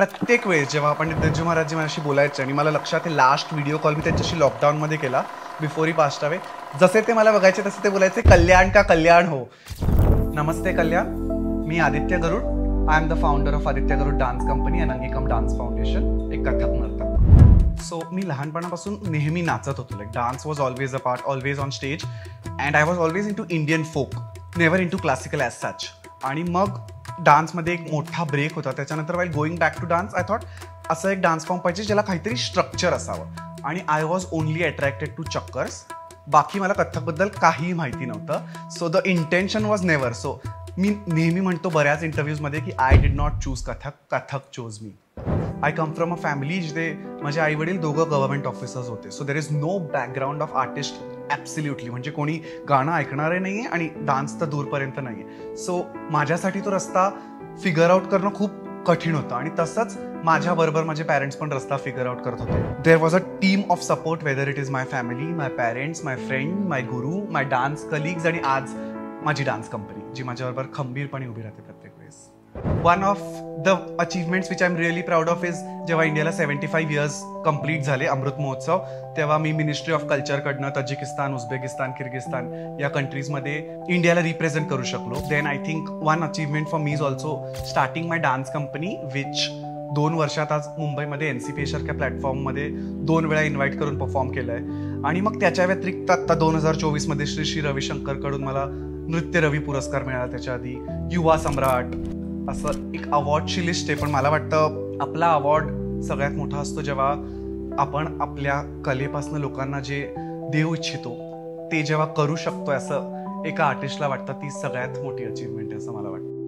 प्रत्येक वेळेस जेव्हा आपण दज्जू महाराजजी माझ्याशी बोलायचे आणि मला लक्षात आहे लास्ट व्हिडिओ कॉल मी त्यांच्याशी लॉकडाऊनमध्ये केला बिफोर ही पास्ट अवे, जसे ते मला बघायचे तसे ते बोलायचे कल्याण का कल्याण हो. नमस्ते कल्याण, मी Aditya Garud. I am the founder of Aditya Garud dance company and Angikam dance foundation, एक कथक नर्तक. सो मी लहानपणापासून नेहमी नाचत होतो. Like dance was always a part, always on stage, and I was always in to Indian folk, never in to classical as such. आणि मग डान्समध्ये एक मोठा ब्रेक होता. त्याच्यानंतर while going back to dance I thought असं एक dance form पाहिजे ज्याला काहीतरी स्ट्रक्चर असावं. आणि I was only attracted to chakkars. बाकी मला कथ्थकबद्दल काहीही माहिती नव्हतं. So the intention was never. So मी नेहमी म्हणतो बऱ्याच इंटरव्ह्यूजमध्ये की I did not choose Kathak, Kathak chose me. I come from a family जिथे माझे आई वडील दोघं गव्हर्नमेंट ऑफिसर्स होते. So there is no background of artist absolutely. म्हणजे कोणी गाणं ऐकणारे नाही आहे आणि डान्स तर दूरपर्यंत नाही आहे. सो माझ्यासाठी तो रस्ता फिगर आउट करणं खूप कठीण होतं. आणि तसंच माझ्याबरोबर माझे पॅरेंट्स पण रस्ता फिगर आउट करत होते. There was a team of support, whether it is my family, my parents, my friend, my guru, my dance colleagues आणि आज माझी डान्स कंपनी जी माझ्याबरोबर खंबीरपणे उभी राहते प्रत्येक वेळेस. One of the achievements which I am really proud of is जेव्हा इंडियाला 75 इयर्स कंप्लीट झाले अमृत महोत्सव, तेव्हा मी मिनिस्ट्री ऑफ कल्चरकडनं तजिकिस्तान, उझबेकिस्तान, किर्गिस्तान या कंट्रीजमध्ये इंडियाला रिप्रेझेंट करू शकलो. Then I think one achievement for me is also starting my dance company, which 2 वर्षात आज मुंबईमध्ये NCPA सारख्या प्लॅटफॉर्ममध्ये 2 वेळा इन्व्हाइट करून परफॉर्म केलं आहे. आणि मग त्याच्या व्यतिरिक्त आत्ता 2024मध्ये श्री रविशंकरकडून मला नृत्य रवी पुरस्कार मिळाला. त्याच्या आधी युवा सम्राट असं एक अवॉर्डची लिस्ट आहे. पण मला वाटतं आपला अवॉर्ड सगळ्यात मोठा असतो जेव्हा आपण आपल्या कलेपासून लोकांना जे देऊ इच्छितो ते जेव्हा करू शकतोय, असं एका आर्टिस्टला वाटतं. ती सगळ्यात मोठी अचीवमेंट आहे असं मला वाटतं.